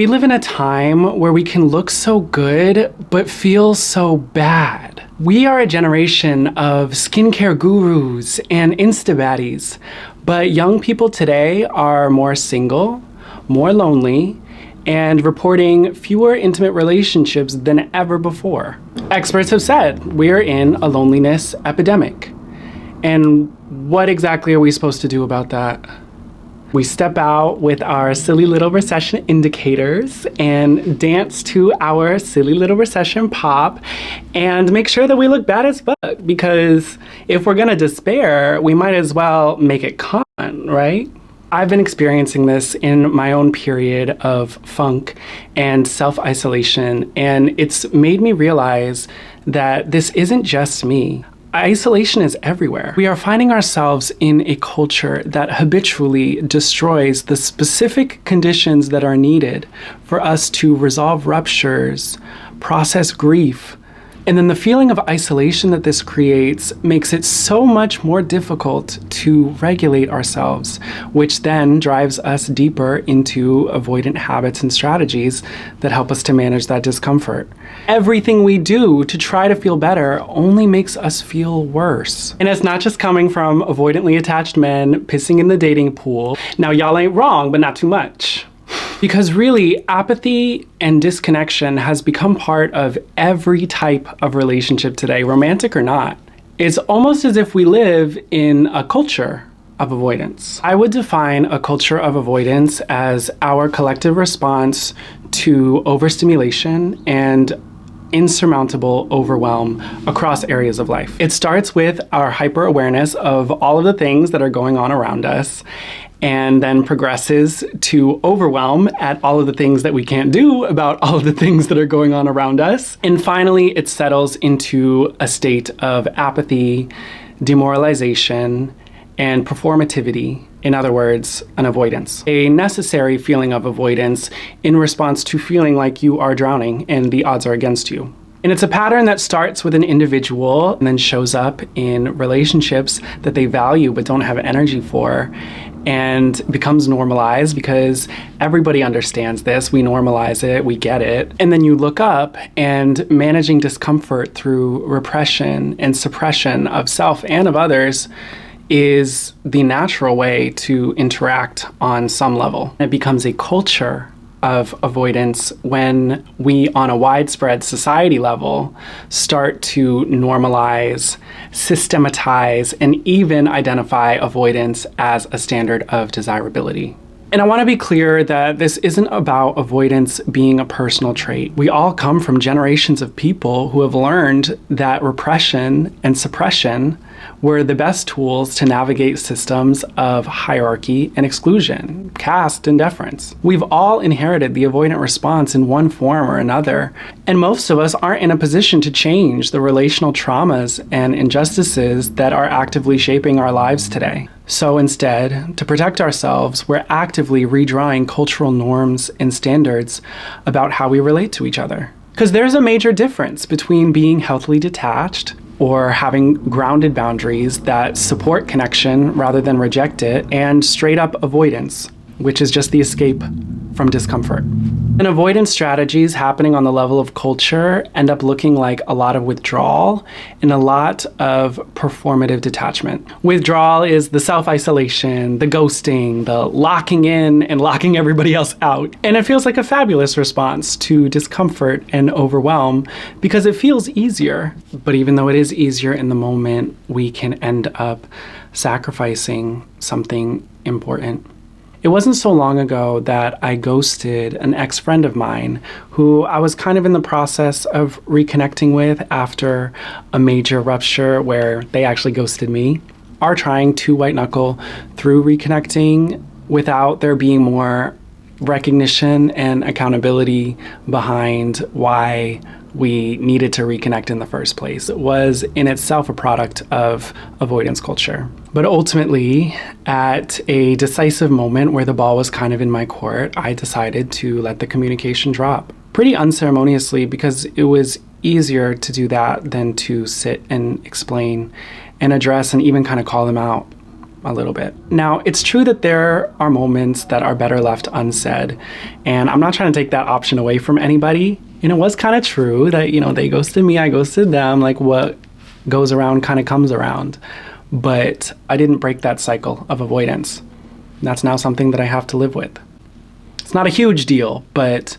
We live in a time where we can look so good, but feel so bad. We are a generation of skincare gurus and Insta baddies, but young people today are more single, more lonely, and reporting fewer intimate relationships than ever before. Experts have said we're in a loneliness epidemic. And what exactly are we supposed to do about that? We step out with our silly little recession indicators and dance to our silly little recession pop and make sure that we look bad as fuck, because if we're gonna despair, we might as well make it con, right? I've been experiencing this in my own period of funk and self-isolation, and it's made me realize that this isn't just me. Isolation is everywhere. We are finding ourselves in a culture that habitually destroys the specific conditions that are needed for us to resolve ruptures, process grief. And then the feeling of isolation that this creates makes it so much more difficult to regulate ourselves, which then drives us deeper into avoidant habits and strategies that help us to manage that discomfort. Everything we do to try to feel better only makes us feel worse. And it's not just coming from avoidantly attached men pissing in the dating pool. Now, y'all ain't wrong, but not too much. Because really, apathy and disconnection has become part of every type of relationship today, romantic or not. It's almost as if we live in a culture of avoidance. I would define a culture of avoidance as our collective response to overstimulation and insurmountable overwhelm across areas of life. It starts with our hyper-awareness of all of the things that are going on around us, and then progresses to overwhelm at all of the things that we can't do about all of the things that are going on around us. And finally, it settles into a state of apathy, demoralization, and performativity. In other words, an avoidance. A necessary feeling of avoidance in response to feeling like you are drowning and the odds are against you. And it's a pattern that starts with an individual and then shows up in relationships that they value but don't have energy for, and becomes normalized because everybody understands this. We normalize it, we get it. And then you look up, and managing discomfort through repression and suppression of self and of others is the natural way to interact on some level. It becomes a culture of avoidance when we, on a widespread society level, start to normalize, systematize, and even identify avoidance as a standard of desirability. And I want to be clear that this isn't about avoidance being a personal trait. We all come from generations of people who have learned that repression and suppression were the best tools to navigate systems of hierarchy and exclusion, caste and deference. We've all inherited the avoidant response in one form or another, and most of us aren't in a position to change the relational traumas and injustices that are actively shaping our lives today. So instead, to protect ourselves, we're actively redrawing cultural norms and standards about how we relate to each other. Because there's a major difference between being healthily detached or having grounded boundaries that support connection rather than reject it, and straight up avoidance, which is just the escape from discomfort. And avoidance strategies happening on the level of culture end up looking like a lot of withdrawal and a lot of performative detachment. Withdrawal is the self-isolation, the ghosting, the locking in and locking everybody else out. And it feels like a fabulous response to discomfort and overwhelm because it feels easier. But even though it is easier in the moment, we can end up sacrificing something important. It wasn't so long ago that I ghosted an ex-friend of mine who I was kind of in the process of reconnecting with after a major rupture where they actually ghosted me. Are trying to white knuckle through reconnecting without there being more recognition and accountability behind why we needed to reconnect in the first place. It was in itself a product of avoidance culture. But ultimately, at a decisive moment where the ball was kind of in my court, I decided to let the communication drop. Pretty unceremoniously, because it was easier to do that than to sit and explain and address and even kind of call them out. a little bit. Now, it's true that there are moments that are better left unsaid, and I'm not trying to take that option away from anybody. And it was kind of true that, they ghosted me, I ghosted them, like what goes around kind of comes around. But I didn't break that cycle of avoidance. That's now something that I have to live with. It's not a huge deal, but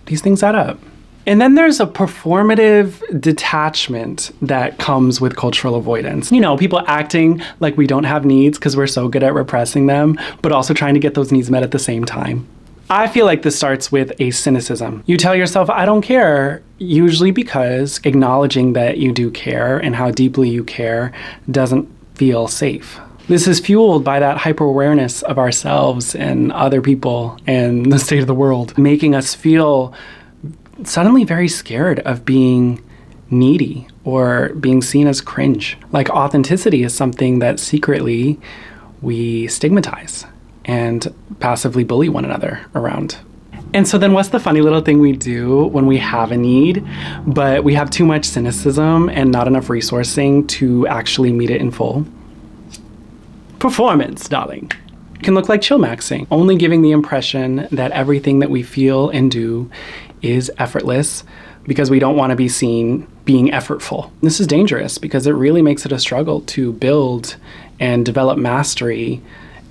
these things add up. And then there's a performative detachment that comes with cultural avoidance. People acting like we don't have needs because we're so good at repressing them, but also trying to get those needs met at the same time. I feel like this starts with a cynicism. You tell yourself, I don't care, usually because acknowledging that you do care and how deeply you care doesn't feel safe. This is fueled by that hyper-awareness of ourselves and other people and the state of the world, making us feel suddenly very scared of being needy or being seen as cringe. Like authenticity is something that secretly we stigmatize and passively bully one another around. And so then what's the funny little thing we do when we have a need, but we have too much cynicism and not enough resourcing to actually meet it in full? Performance, darling. It can look like chillmaxing, only giving the impression that everything that we feel and do is effortless because we don't want to be seen being effortful. This is dangerous because it really makes it a struggle to build and develop mastery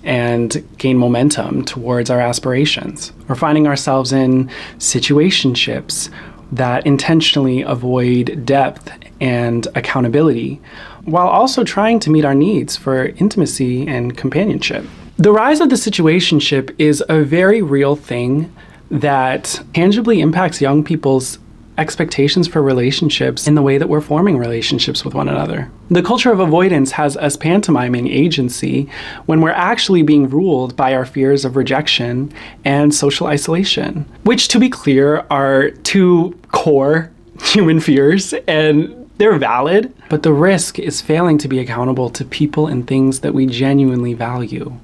and gain momentum towards our aspirations. We're finding ourselves in situationships that intentionally avoid depth and accountability while also trying to meet our needs for intimacy and companionship. The rise of the situationship is a very real thing that tangibly impacts young people's expectations for relationships in the way that we're forming relationships with one another. The culture of avoidance has us pantomiming agency when we're actually being ruled by our fears of rejection and social isolation, which, to be clear, are two core human fears, and they're valid, but the risk is failing to be accountable to people and things that we genuinely value,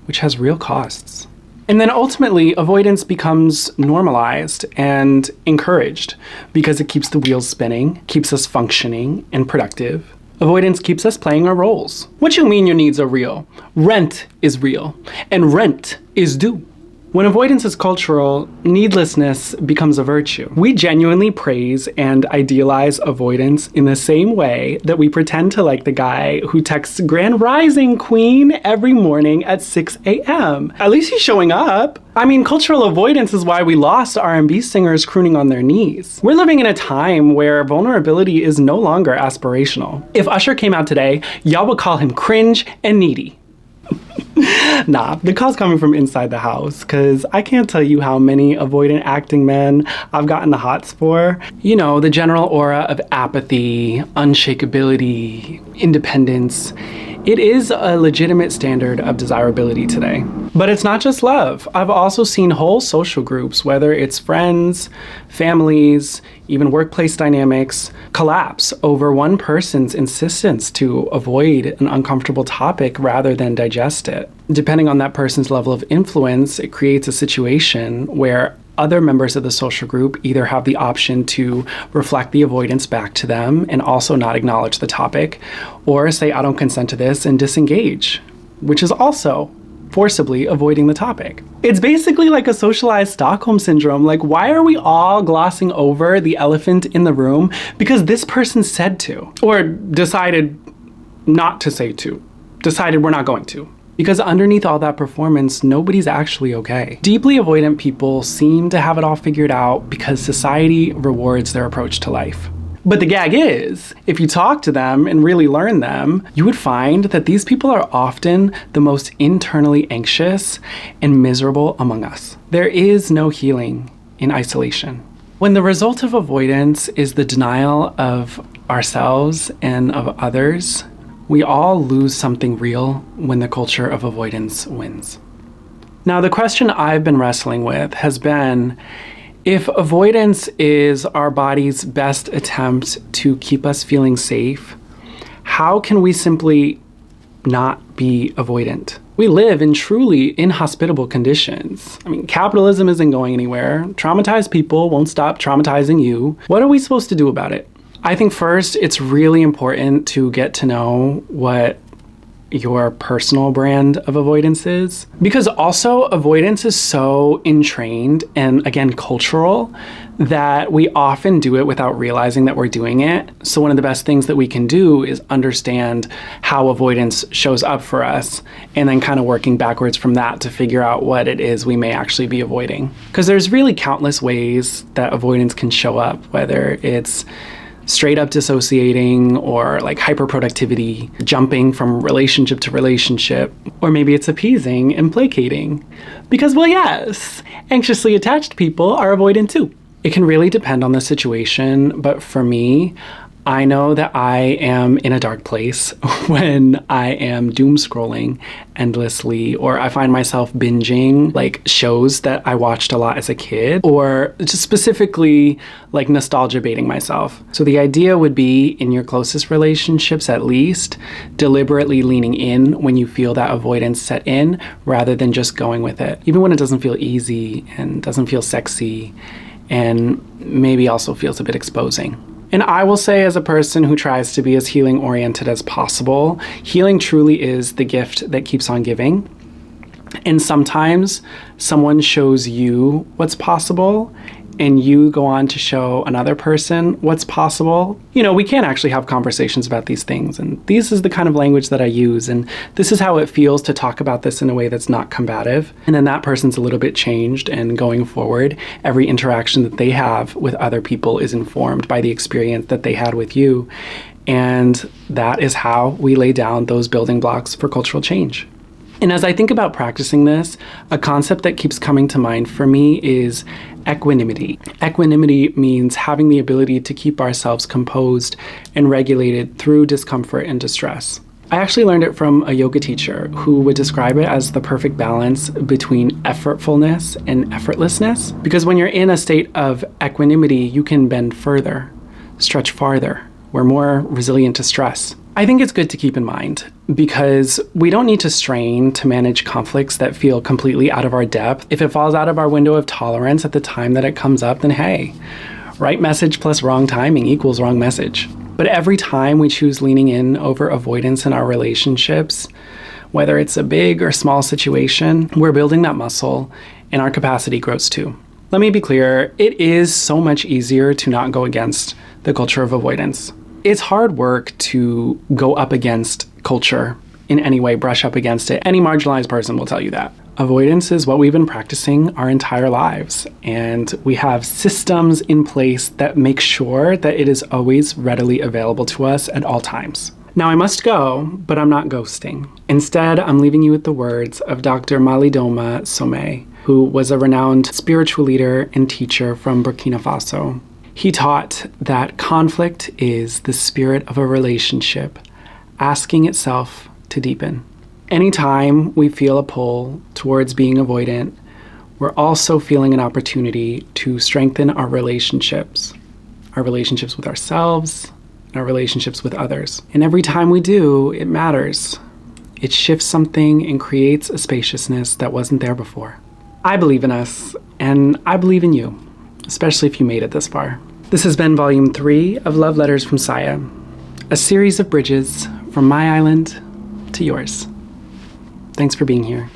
which has real costs. And then ultimately, avoidance becomes normalized and encouraged because it keeps the wheels spinning, keeps us functioning and productive. Avoidance keeps us playing our roles. What you mean your needs are real? Rent is real, and rent is due. When avoidance is cultural, needlessness becomes a virtue. We genuinely praise and idealize avoidance in the same way that we pretend to like the guy who texts Grand Rising Queen every morning at 6 a.m. At least he's showing up. I mean, cultural avoidance is why we lost R&B singers crooning on their knees. We're living in a time where vulnerability is no longer aspirational. If Usher came out today, y'all would call him cringe and needy. Nah, the call's coming from inside the house, because I can't tell you how many avoidant acting men I've gotten the hots for. The general aura of apathy, unshakability, independence. It is a legitimate standard of desirability today. But it's not just love. I've also seen whole social groups, whether it's friends, families, even workplace dynamics, collapse over one person's insistence to avoid an uncomfortable topic rather than digest it. Depending on that person's level of influence, it creates a situation where other members of the social group either have the option to reflect the avoidance back to them and also not acknowledge the topic, or say, I don't consent to this, and disengage, which is also forcibly avoiding the topic. It's basically like a socialized Stockholm syndrome. Like, why are we all glossing over the elephant in the room because this person said to, or decided not to say to, decided we're not going to? Because underneath all that performance, nobody's actually okay. Deeply avoidant people seem to have it all figured out because society rewards their approach to life. But the gag is, if you talk to them and really learn them, you would find that these people are often the most internally anxious and miserable among us. There is no healing in isolation. When the result of avoidance is the denial of ourselves and of others, we all lose something real when the culture of avoidance wins. Now, the question I've been wrestling with has been, if avoidance is our body's best attempt to keep us feeling safe, how can we simply not be avoidant? We live in truly inhospitable conditions. I mean, capitalism isn't going anywhere. Traumatized people won't stop traumatizing you. What are we supposed to do about it? I think first, it's really important to get to know what your personal brand of avoidance is. Because also avoidance is so entrained and, again, cultural, that we often do it without realizing that we're doing it. So one of the best things that we can do is understand how avoidance shows up for us, and then kind of working backwards from that to figure out what it is we may actually be avoiding. Because there's really countless ways that avoidance can show up, whether it's straight up dissociating or like hyperproductivity, jumping from relationship to relationship, or maybe it's appeasing and placating. Because, well, yes, anxiously attached people are avoidant too. It can really depend on the situation, but for me, I know that I am in a dark place when I am doom scrolling endlessly, or I find myself binging like shows that I watched a lot as a kid, or just specifically like nostalgia baiting myself. So the idea would be, in your closest relationships at least, deliberately leaning in when you feel that avoidance set in, rather than just going with it, even when it doesn't feel easy and doesn't feel sexy, and maybe also feels a bit exposing. And I will say, as a person who tries to be as healing oriented as possible, healing truly is the gift that keeps on giving. And sometimes someone shows you what's possible, and you go on to show another person what's possible. You know, we can actually have conversations about these things, and this is the kind of language that I use, and this is how it feels to talk about this in a way that's not combative. And then that person's a little bit changed, and going forward, every interaction that they have with other people is informed by the experience that they had with you. And that is how we lay down those building blocks for cultural change. And as I think about practicing this, a concept that keeps coming to mind for me is equanimity. Equanimity means having the ability to keep ourselves composed and regulated through discomfort and distress. I actually learned it from a yoga teacher who would describe it as the perfect balance between effortfulness and effortlessness. Because when you're in a state of equanimity, you can bend further, stretch farther. We're more resilient to stress. I think it's good to keep in mind, because we don't need to strain to manage conflicts that feel completely out of our depth. If it falls out of our window of tolerance at the time that it comes up, then hey, right message plus wrong timing equals wrong message. But every time we choose leaning in over avoidance in our relationships, whether it's a big or small situation, we're building that muscle, and our capacity grows too. Let me be clear, it is so much easier to not go against the culture of avoidance. It's hard work to go up against culture in any way, brush up against it. Any marginalized person will tell you that. Avoidance is what we've been practicing our entire lives, and we have systems in place that make sure that it is always readily available to us at all times. Now I must go, but I'm not ghosting. Instead, I'm leaving you with the words of Dr. Malidoma Somé, who was a renowned spiritual leader and teacher from Burkina Faso. He taught that conflict is the spirit of a relationship, asking itself to deepen. Anytime we feel a pull towards being avoidant, we're also feeling an opportunity to strengthen our relationships with ourselves, and our relationships with others. And every time we do, it matters. It shifts something and creates a spaciousness that wasn't there before. I believe in us, and I believe in you, especially if you made it this far. This has been Volume 3 of Love Letters from Siah, a series of bridges from my island to yours. Thanks for being here.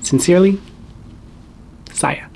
Sincerely, Siah.